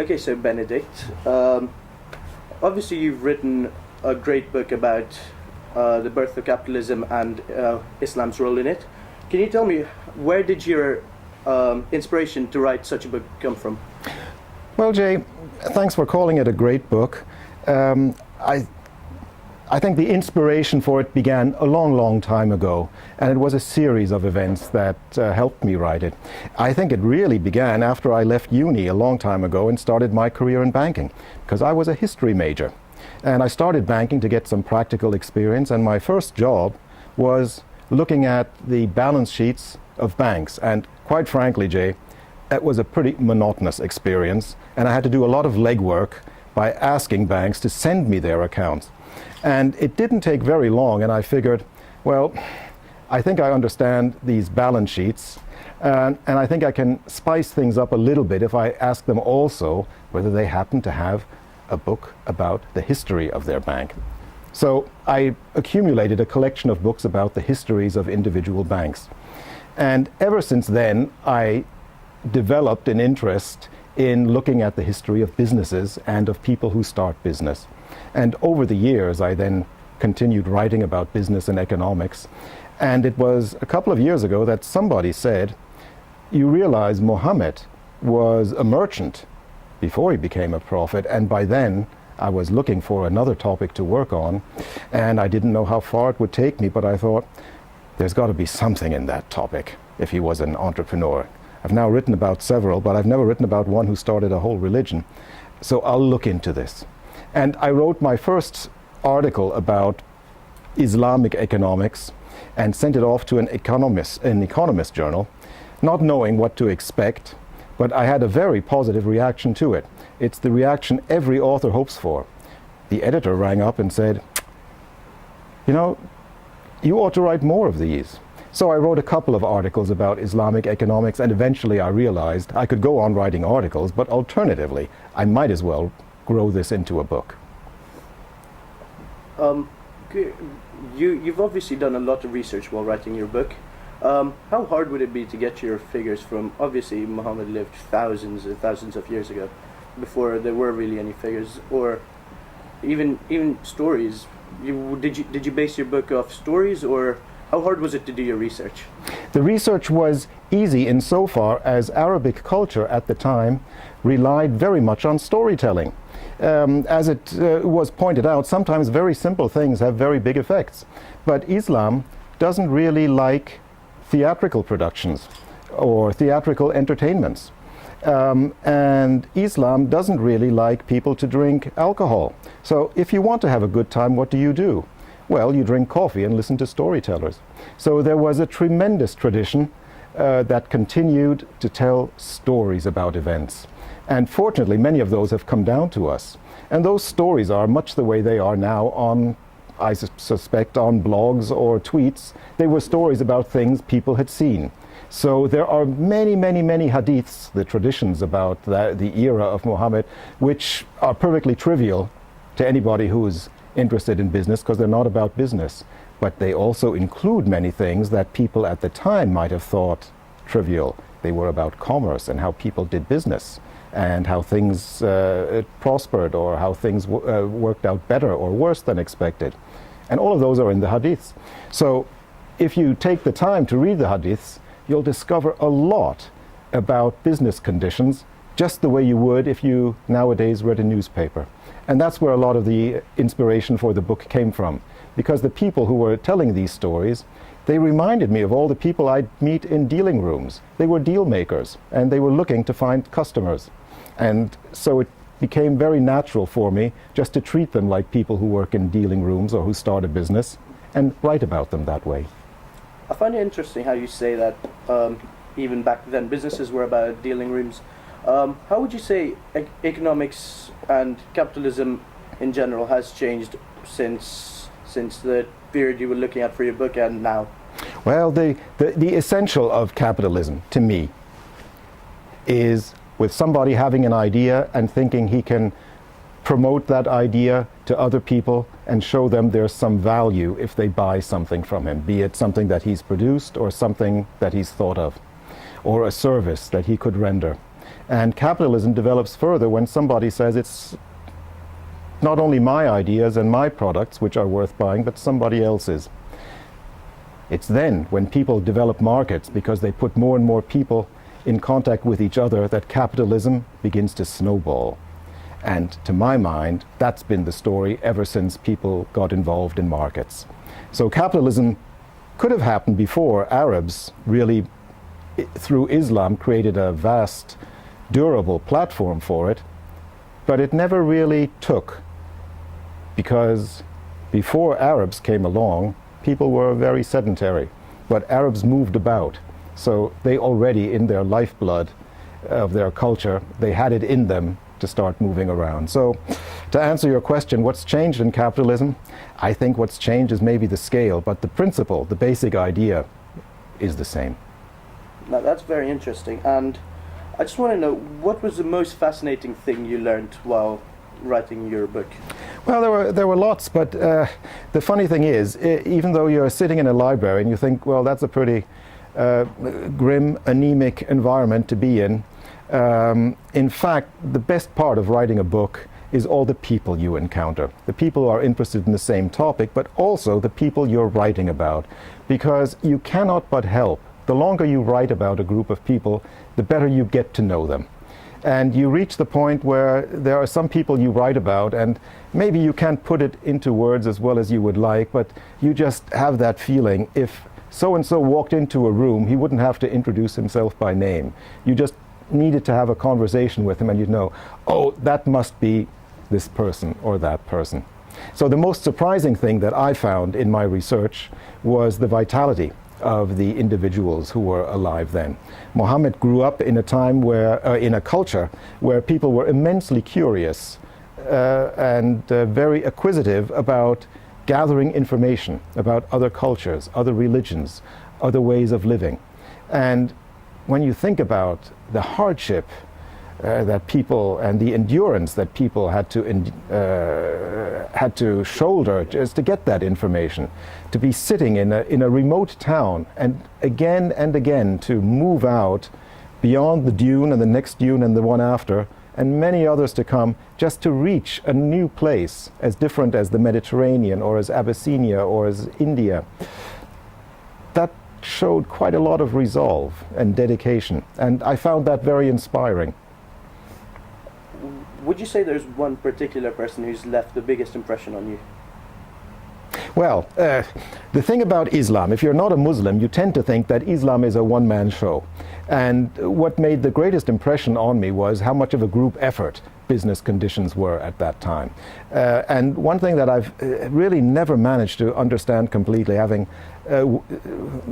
Okay, so Benedikt, obviously you've written a great book about the birth of capitalism and Islam's role in it. Can you tell me, where did your inspiration to write such a book come from? Well, Jay, thanks for calling it a great book. I think the inspiration for it began a long time ago, and it was a series of events that helped me write it. I think it really began after I left uni a long time ago and started my career in banking, because I was a history major. And I started banking to get some practical experience, and my first job was looking at the balance sheets of banks. And quite frankly, Jay, it was a pretty monotonous experience, and I had to do a lot of legwork by asking banks to send me their accounts. And it didn't take very long, and I figured, well, I think I understand these balance sheets, and I think I can spice things up a little bit if I ask them also whether they happen to have a book about the history of their bank. So I accumulated a collection of books about the histories of individual banks. And ever since then, I developed an interest in looking at the history of businesses and of people who start business. And over the years, I then continued writing about business and economics. And it was a couple of years ago that somebody said, you realize Muhammad was a merchant before he became a prophet. And by then, I was looking for another topic to work on. And I didn't know how far it would take me, but I thought, there's got to be something in that topic if he was an entrepreneur. I've now written about several, but I've never written about one who started a whole religion. So I'll look into this. And I wrote my first article about Islamic economics and sent it off to an economist journal, not knowing what to expect, but I had a very positive reaction to it. It's the reaction every author hopes for. The editor rang up and said, you know, you ought to write more of these. So I wrote a couple of articles about Islamic economics, and eventually I realized I could go on writing articles, but alternatively, I might as well grow this into a book. You've obviously done a lot of research while writing your book. How hard would it be to get your figures from, obviously Muhammad lived thousands and thousands of years ago, before there were really any figures, or even stories? Did you base your book off stories, or how hard was it to do your research? The research was easy insofar as Arabic culture at the time relied very much on storytelling. As it was pointed out, sometimes very simple things have very big effects. But Islam doesn't really like theatrical productions or theatrical entertainments. And Islam doesn't really like people to drink alcohol. So if you want to have a good time, what do? Well, you drink coffee and listen to storytellers. So there was a tremendous tradition that continued to tell stories about events. And fortunately, many of those have come down to us. And those stories are much the way they are now on, I suspect, on blogs or tweets. They were stories about things people had seen. So there are many hadiths, the traditions about the era of Muhammad, which are perfectly trivial to anybody who is interested in business, because they're not about business. But they also include many things that people at the time might have thought trivial. They were about commerce and how people did business, and how things prospered, or how things worked out better or worse than expected. And all of those are in the hadiths. So if you take the time to read the hadiths, you'll discover a lot about business conditions, just the way you would if you nowadays read a newspaper. And that's where a lot of the inspiration for the book came from. Because the people who were telling these stories, they reminded me of all the people I'd meet in dealing rooms. They were deal makers, and they were looking to find customers. And so it became very natural for me just to treat them like people who work in dealing rooms or who start a business, and write about them that way. I find it interesting how you say that even back then businesses were about dealing rooms. How would you say economics and capitalism in general has changed since the period you were looking at for your book and now? Well, the essential of capitalism, to me, is with somebody having an idea and thinking he can promote that idea to other people and show them there's some value if they buy something from him, be it something that he's produced or something that he's thought of, or a service that he could render. And capitalism develops further when somebody says it's not only my ideas and my products which are worth buying, but somebody else's. It's then when people develop markets because they put more and more people in contact with each other that capitalism begins to snowball. And to my mind, that's been the story ever since people got involved in markets. So capitalism could have happened before Arabs really, through Islam, created a vast, durable platform for it, but it never really took, because before Arabs came along, people were very sedentary, but Arabs moved about. So they already, in their lifeblood of their culture, they had it in them to start moving around. So to answer your question, what's changed in capitalism? I think what's changed is maybe the scale, but the principle, the basic idea is the same. Now that's very interesting, and I just want to know, what was the most fascinating thing you learned while writing your book? Well, there were lots, but the funny thing is, even though you're sitting in a library and you think, well, that's a pretty grim, anemic environment to be in fact, the best part of writing a book is all the people you encounter. The people who are interested in the same topic, but also the people you're writing about. Because you cannot but help. The longer you write about a group of people, the better you get to know them. And you reach the point where there are some people you write about, and maybe you can't put it into words as well as you would like, but you just have that feeling. If so-and-so walked into a room, he wouldn't have to introduce himself by name. You just needed to have a conversation with him and you'd know, oh, that must be this person or that person. So the most surprising thing that I found in my research was the vitality of the individuals who were alive then. Muhammad grew up in a time where, in a culture where people were immensely curious and very acquisitive about gathering information about other cultures, other religions, other ways of living. And when you think about the hardship that people and the endurance that people had to shoulder just to get that information, to be sitting in a remote town and again to move out beyond the dune and the next dune and the one after and many others to come, just to reach a new place as different as the Mediterranean or as Abyssinia or as India, that showed quite a lot of resolve and dedication, and I found that very inspiring. Would you say there's one particular person who's left the biggest impression on you? Well, the thing about Islam, if you're not a Muslim, you tend to think that Islam is a one-man show. And what made the greatest impression on me was how much of a group effort business conditions were at that time. And one thing that I've really never managed to understand completely, having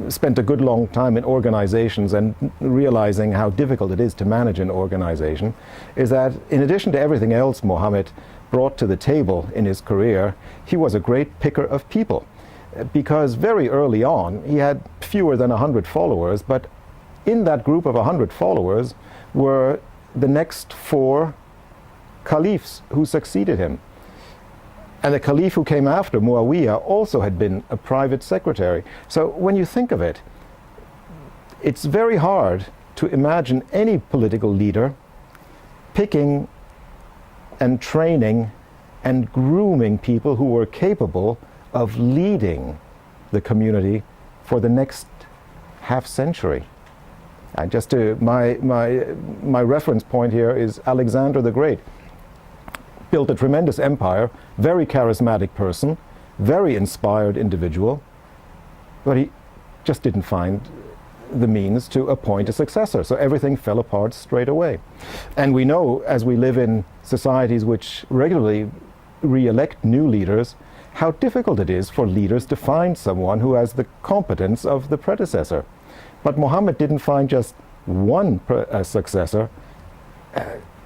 spent a good long time in organizations and realizing how difficult it is to manage an organization, is that in addition to everything else Muhammad brought to the table in his career, he was a great picker of people. Because very early on, he had fewer than 100 followers, but in that group of 100 followers were the next 4 caliphs who succeeded him. And the caliph who came after, Muawiyah, also had been a private secretary. So when you think of it, it's very hard to imagine any political leader picking and training and grooming people who were capable of leading the community for the next half century. And just to, my reference point here is Alexander the Great. Built a tremendous empire, very charismatic person, very inspired individual, but he just didn't find the means to appoint a successor. So everything fell apart straight away. And we know, as we live in societies which regularly re-elect new leaders, how difficult it is for leaders to find someone who has the competence of the predecessor. But Muhammad didn't find just one successor,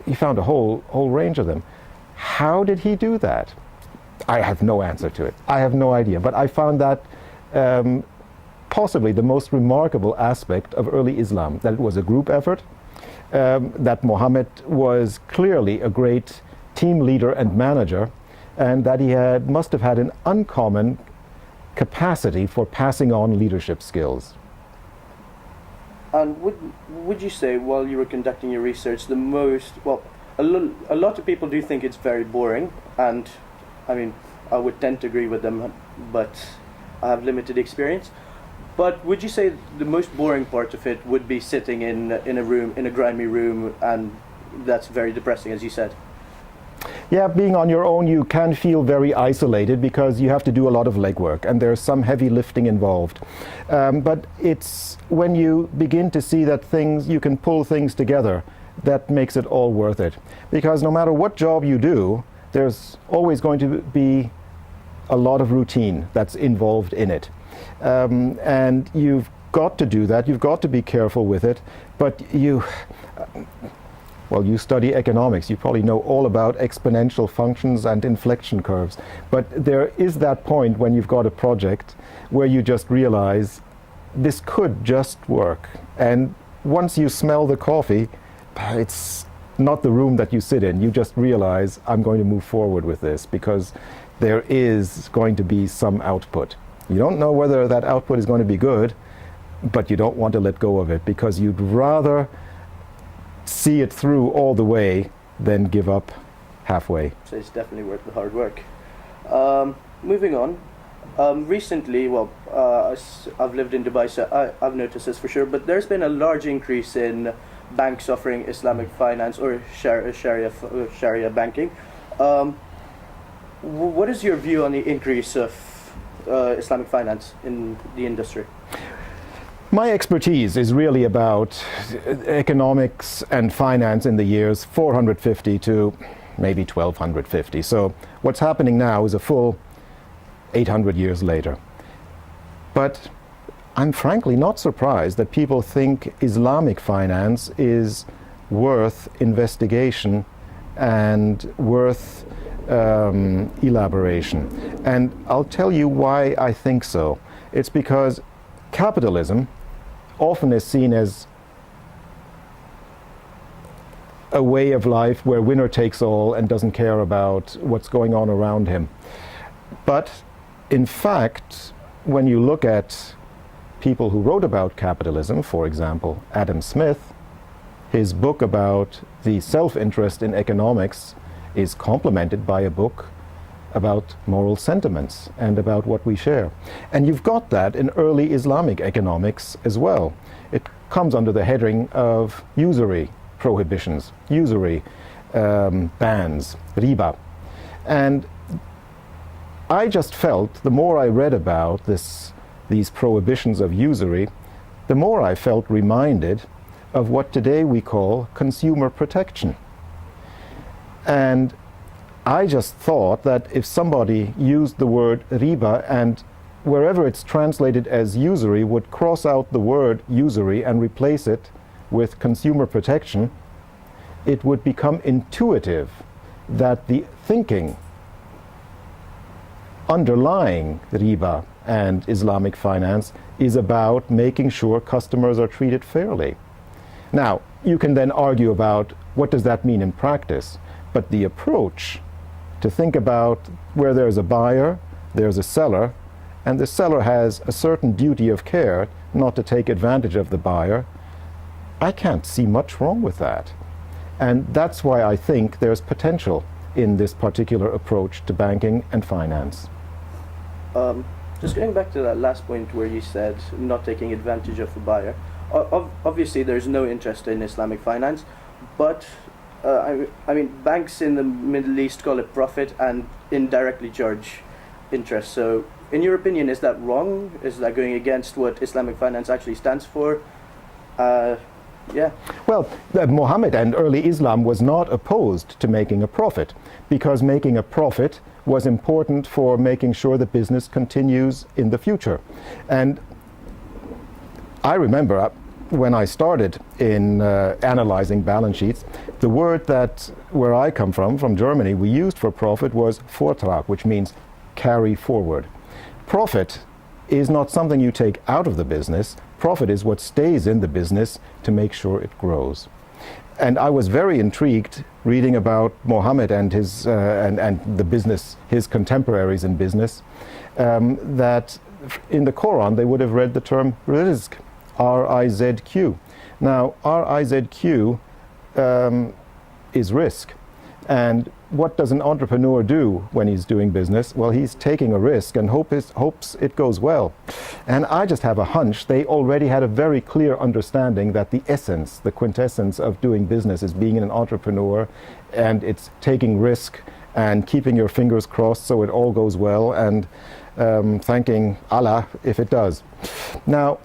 he found a whole range of them. How did he do that? I have no answer to it. I have no idea. But I found that possibly the most remarkable aspect of early Islam, that it was a group effort, that Muhammad was clearly a great team leader and manager, and that he must have had an uncommon capacity for passing on leadership skills. And would you say, while you were conducting your research, a lot of people do think it's very boring, and I mean, I would tend to agree with them, but I have limited experience. But would you say the most boring part of it would be sitting in a room, in a grimy room, and that's very depressing, as you said? Yeah, being on your own, you can feel very isolated because you have to do a lot of legwork and there's some heavy lifting involved. But it's when you begin to see that you can pull things together, that makes it all worth it. Because no matter what job you do, there's always going to be a lot of routine that's involved in it. And you've got to do that, you've got to be careful with it, but you study economics, you probably know all about exponential functions and inflection curves. But there is that point when you've got a project where you just realize this could just work. And once you smell the coffee, it's not the room that you sit in. You just realize, I'm going to move forward with this because there is going to be some output. You don't know whether that output is going to be good, but you don't want to let go of it because you'd rather see it through all the way than give up halfway. So it's definitely worth the hard work. Moving on, recently, I've lived in Dubai, so I've noticed this for sure, but there's been a large increase in banks offering Islamic finance or Sharia banking. What is your view on the increase of Islamic finance in the industry? My expertise is really about economics and finance in the years 450 to maybe 1250. So what's happening now is a full 800 years later. But I'm frankly not surprised that people think Islamic finance is worth investigation and worth elaboration. And I'll tell you why I think so. It's because capitalism often is seen as a way of life where winner takes all and doesn't care about what's going on around him. But in fact, when you look at people who wrote about capitalism, for example, Adam Smith, his book about the self-interest in economics is complemented by a book about moral sentiments and about what we share. And you've got that in early Islamic economics as well. It comes under the heading of usury prohibitions, usury bans, riba. And I just felt, the more I read about these prohibitions of usury, the more I felt reminded of what today we call consumer protection. And I just thought that if somebody used the word riba and wherever it's translated as usury would cross out the word usury and replace it with consumer protection, it would become intuitive that the thinking underlying riba and Islamic finance is about making sure customers are treated fairly. Now, you can then argue about what does that mean in practice, but the approach to think about where there's a buyer, there's a seller, and the seller has a certain duty of care not to take advantage of the buyer, I can't see much wrong with that. And that's why I think there's potential in this particular approach to banking and finance. Just going back to that last point where you said not taking advantage of the buyer, obviously there's no interest in Islamic finance, but I mean, banks in the Middle East call it profit and indirectly charge interest. So, in your opinion, is that wrong? Is that going against what Islamic finance actually stands for? Yeah. Well, Muhammad and early Islam was not opposed to making a profit, because making a profit was important for making sure the business continues in the future. And I remember when I started in analyzing balance sheets, the word that where I come from Germany, we used for profit was Vortrag, which means carry forward. Profit is not something you take out of the business. Profit is what stays in the business to make sure it grows. And I was very intrigued reading about Muhammad and his and the business, his contemporaries in business, that in the Quran they would have read the term rizq, RIZQ. Now, RIZQ is risk. And what does an entrepreneur do when he's doing business? Well, he's taking a risk and hopes it goes well. And I just have a hunch they already had a very clear understanding that the essence, the quintessence of doing business is being an entrepreneur, and it's taking risk and keeping your fingers crossed so it all goes well, and thanking Allah if it does. Now,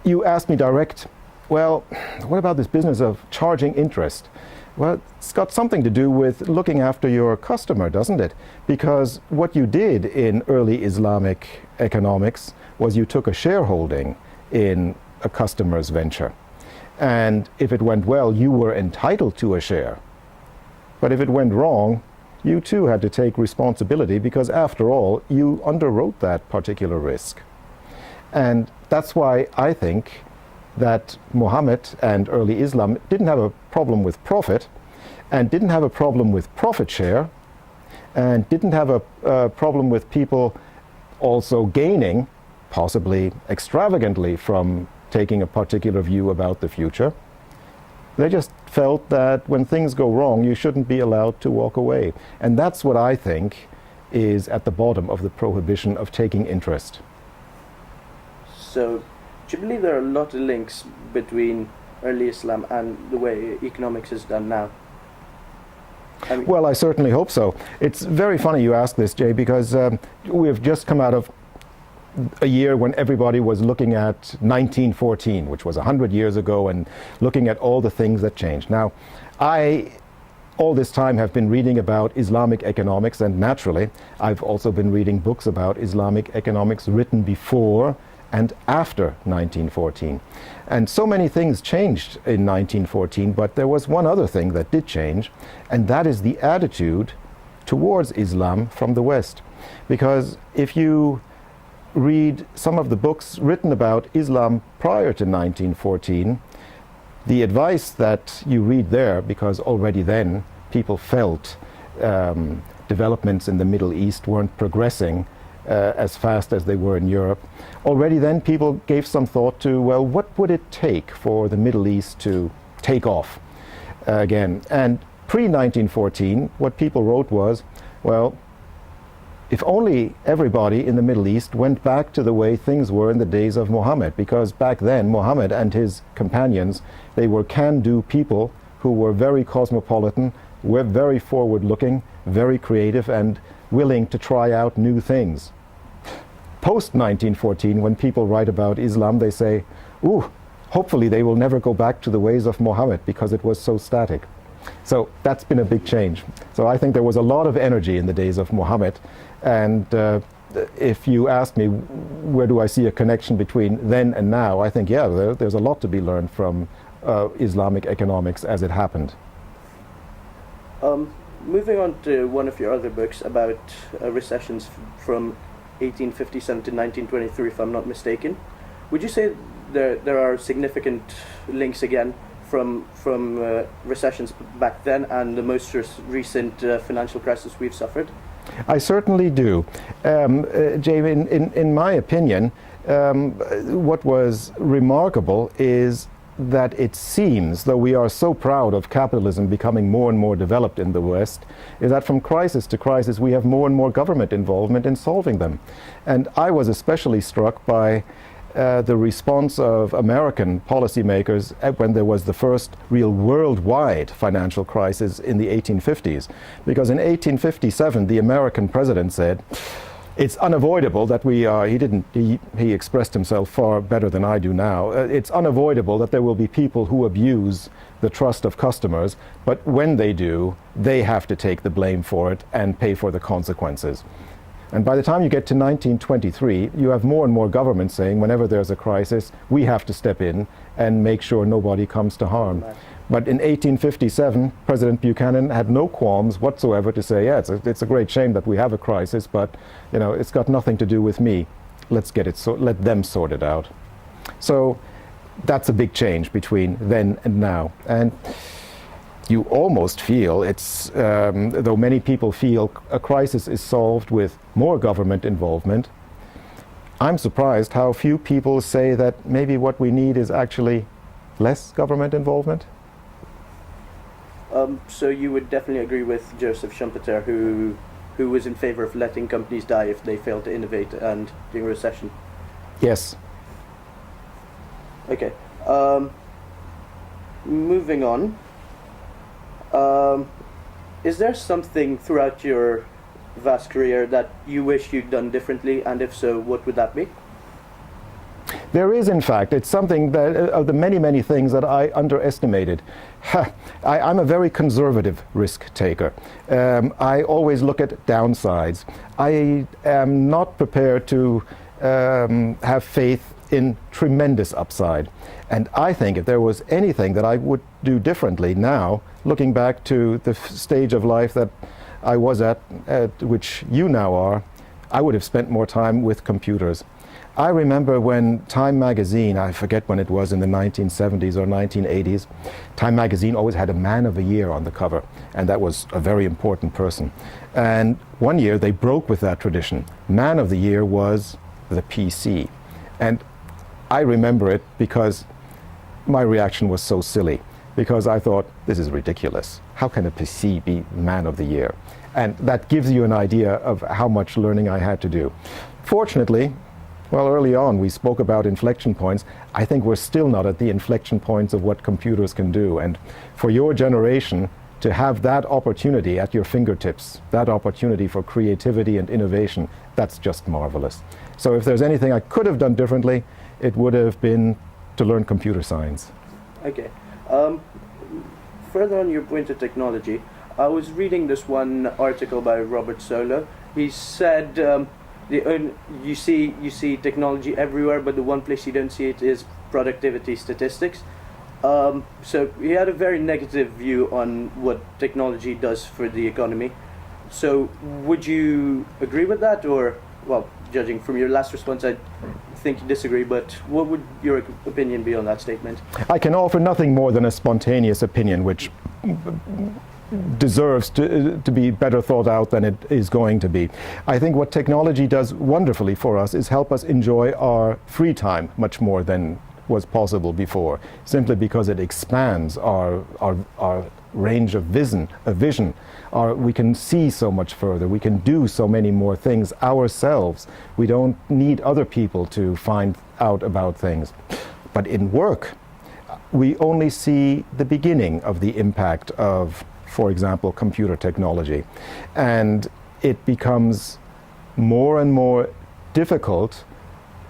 you asked me direct, well, what about this business of charging interest? Well, it's got something to do with looking after your customer, doesn't it? Because what you did in early Islamic economics was you took a shareholding in a customer's venture. And if it went well, you were entitled to a share. But if it went wrong, you too had to take responsibility, because after all, you underwrote that particular risk. And that's why I think that Muhammad and early Islam didn't have a problem with profit, and didn't have a problem with profit share, and didn't have a problem with people also gaining, possibly extravagantly, from taking a particular view about the future. They just felt that when things go wrong, you shouldn't be allowed to walk away. And that's what I think is at the bottom of the prohibition of taking interest. So, do you believe there are a lot of links between early Islam and the way economics is done now? Well, I certainly hope so. It's very funny you ask this, Jay, because we've just come out of a year when everybody was looking at 1914, which was 100 years ago, and looking at all the things that changed. Now, I all this time have been reading about Islamic economics, and naturally, I've also been reading books about Islamic economics written before and after 1914. And so many things changed in 1914, but there was one other thing that did change, and that is the attitude towards Islam from the West. Because if you read some of the books written about Islam prior to 1914, the advice that you read there, because already then people felt developments in the Middle East weren't progressing as fast as they were in Europe. Already then people gave some thought to, well, what would it take for the Middle East to take off again? And pre-1914, what people wrote was, well, if only everybody in the Middle East went back to the way things were in the days of Muhammad, because back then Muhammad and his companions, they were can-do people who were very cosmopolitan, were very forward-looking, very creative, and willing to try out new things. Post-1914, when people write about Islam, they say, ooh, hopefully they will never go back to the ways of Muhammad because it was so static. So that's been a big change. So I think there was a lot of energy in the days of Muhammad, and if you ask me where do I see a connection between then and now, I think, yeah, there's a lot to be learned from Islamic economics as it happened. Moving on to one of your other books about recessions from 1857 to 1923, if I'm not mistaken, would you say there are significant links again from recessions back then and the most recent financial crisis we've suffered? I certainly do. Jamie, in my opinion, what was remarkable is that it seems, though we are so proud of capitalism becoming more and more developed in the West, is that from crisis to crisis we have more and more government involvement in solving them. And I was especially struck by the response of American policymakers when there was the first real worldwide financial crisis in the 1850s. Because in 1857 the American president said, it's unavoidable that he expressed himself far better than I do now. It's unavoidable that there will be people who abuse the trust of customers, but when they do, they have to take the blame for it and pay for the consequences. And by the time you get to 1923, you have more and more governments saying whenever there's a crisis, we have to step in and make sure nobody comes to harm. But in 1857, President Buchanan had no qualms whatsoever to say, yeah, it's a great shame that we have a crisis, but you know, it's got nothing to do with me. Let them sort it out. So that's a big change between then and now. And you almost feel it's, though many people feel a crisis is solved with more government involvement, I'm surprised how few people say that maybe what we need is actually less government involvement. So you would definitely agree with Joseph Schumpeter, who was in favor of letting companies die if they fail to innovate and during recession? Yes. Okay. Moving on. Is there something throughout your vast career that you wish you'd done differently, and if so, what would that be? There is, in fact. It's something that, of the many, many things that I underestimated. I'm a very conservative risk taker. I always look at downsides. I am not prepared to have faith in tremendous upside. And I think if there was anything that I would do differently now, looking back to the stage of life that I was at which you now are, I would have spent more time with computers. I remember when Time magazine, I forget when it was, in the 1970s or 1980s, Time magazine always had a Man of the Year on the cover, and that was a very important person. And one year they broke with that tradition. Man of the Year was the PC. And I remember it because my reaction was so silly, because I thought, this is ridiculous. How can a PC be Man of the Year? And that gives you an idea of how much learning I had to do. Fortunately, well, early on we spoke about inflection points. I think we're still not at the inflection points of what computers can do. And for your generation to have that opportunity at your fingertips, that opportunity for creativity and innovation, that's just marvelous. So if there's anything I could have done differently, it would have been to learn computer science. Okay. Further on your point of technology, I was reading this one article by Robert Solow. He said you see technology everywhere, but the one place you don't see it is productivity statistics. So he had a very negative view on what technology does for the economy. So would you agree with that, or, well, judging from your last response, I think you disagree, but what would your opinion be on that statement? I can offer nothing more than a spontaneous opinion, which deserves to be better thought out than it is going to be. I think what technology does wonderfully for us is help us enjoy our free time much more than was possible before, simply because it expands our range of vision. We can see so much further. We can do so many more things ourselves. We don't need other people to find out about things. But in work, we only see the beginning of the impact of, for example, computer technology. And it becomes more and more difficult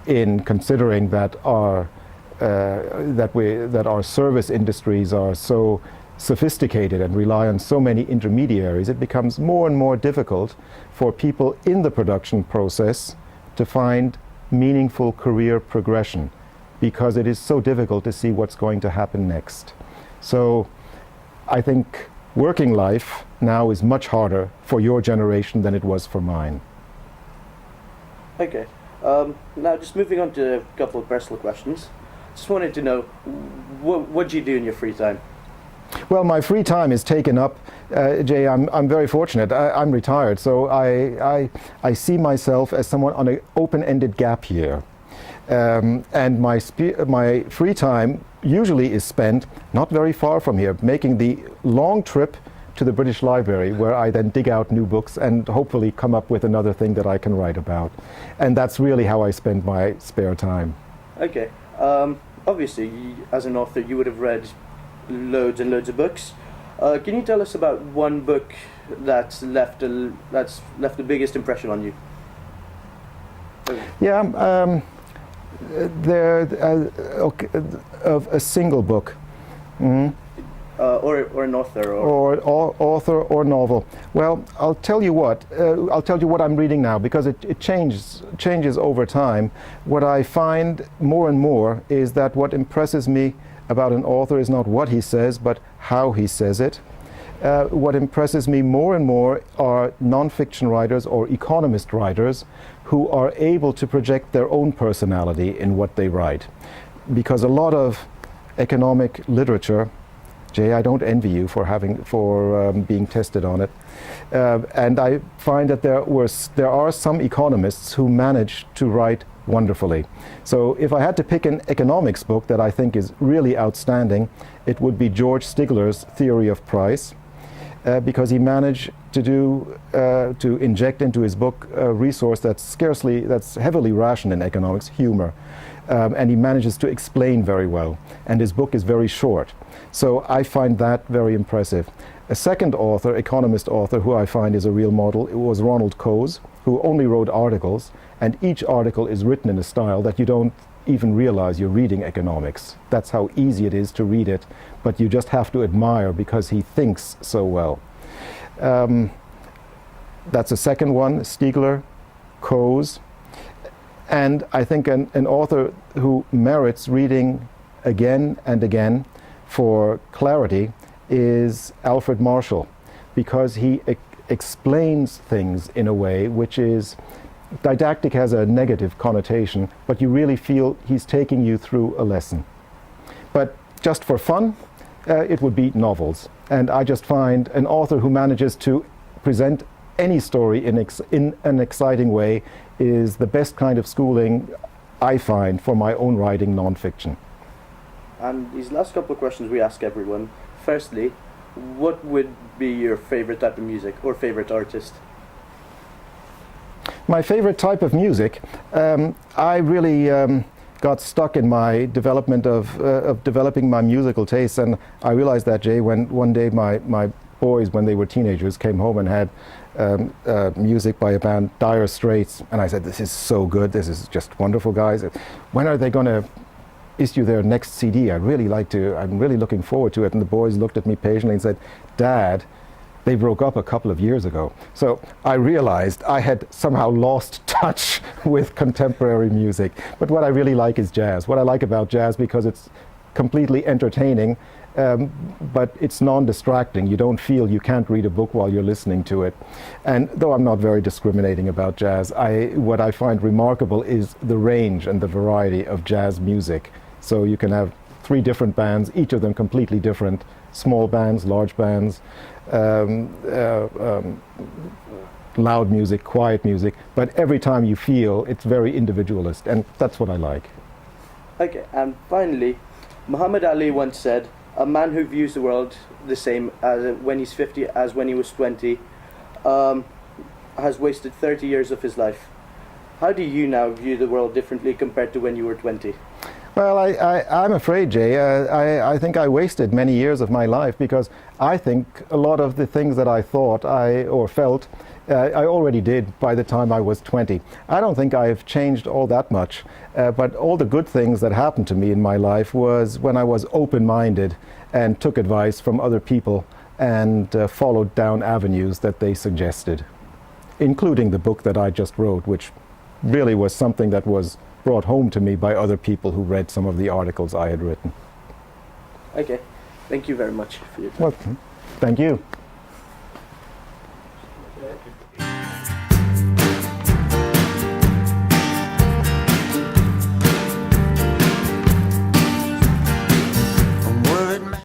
in considering that our service industries are so sophisticated and rely on so many intermediaries. It becomes more and more difficult for people in the production process to find meaningful career progression, because it is so difficult to see what's going to happen next. So I think working life now is much harder for your generation than it was for mine. Okay. Now just moving on to a couple of personal questions. Just wanted to know, what do you do in your free time? Well, my free time is taken up, Jay, I'm very fortunate. I'm retired, so I see myself as someone on an open-ended gap year. And my free time usually is spent not very far from here, making the long trip to the British Library, where I then dig out new books and hopefully come up with another thing that I can write about. And that's really how I spend my spare time. Okay. Obviously, as an author, you would have read loads and loads of books. Can you tell us about one book that's left the biggest impression on you? Yeah, of a single book. Mm-hmm. Or an author, or author or novel. Well, I'll tell you what. I'll tell you what I'm reading now, because it changes over time. What I find more and more is that what impresses me about an author is not what he says, but how he says it. What impresses me more and more are non-fiction writers or economist writers who are able to project their own personality in what they write. Because a lot of economic literature, Jay, I don't envy you for being tested on it. And I find that there are some economists who manage to write wonderfully. So if I had to pick an economics book that I think is really outstanding, it would be George Stigler's Theory of Price, because he managed to inject into his book a resource that's heavily rationed in economics, humor. And he manages to explain very well. And his book is very short. So I find that very impressive. A second author, economist author, who I find is a real model, it was Ronald Coase, who only wrote articles, and each article is written in a style that you don't even realize you're reading economics. That's how easy it is to read it, but you just have to admire because he thinks so well. That's a second one, Stigler, Coase. And I think an author who merits reading again and again for clarity is Alfred Marshall, because he explains things in a way which is, didactic has a negative connotation, but you really feel he's taking you through a lesson. But just for fun, it would be novels. And I just find an author who manages to present any story in an exciting way is the best kind of schooling I find for my own writing nonfiction. And these last couple of questions we ask everyone. Firstly, what would be your favorite type of music or favorite artist? My favorite type of music, I really got stuck in my development of developing my musical tastes, and I realized that, Jay, when one day my boys, when they were teenagers, came home and had music by a band, Dire Straits, and I said, this is so good, this is just wonderful, guys. When are they going to issue their next CD? I'm really looking forward to it. And the boys looked at me patiently and said, Dad, they broke up a couple of years ago. So I realized I had somehow lost touch with contemporary music. But what I really like is jazz. What I like about jazz, because it's completely entertaining, but it's non-distracting. You don't feel you can't read a book while you're listening to it. And though I'm not very discriminating about jazz, what I find remarkable is the range and the variety of jazz music. So you can have 3 different bands, each of them completely different, small bands, large bands, loud music, quiet music, but every time you feel it's very individualist, and that's what I like. Okay, and finally, Muhammad Ali once said, a man who views the world the same as when he's 50 as when he was 20 has wasted 30 years of his life. How do you now view the world differently compared to when you were 20? Well, I'm afraid, Jay, I think I wasted many years of my life, because I think a lot of the things that I thought or felt, I already did by the time I was 20. I don't think I've changed all that much, but all the good things that happened to me in my life was when I was open-minded and took advice from other people and followed down avenues that they suggested, including the book that I just wrote, which really was something that was brought home to me by other people who read some of the articles I had written. Okay, thank you very much for your time. Well, thank you.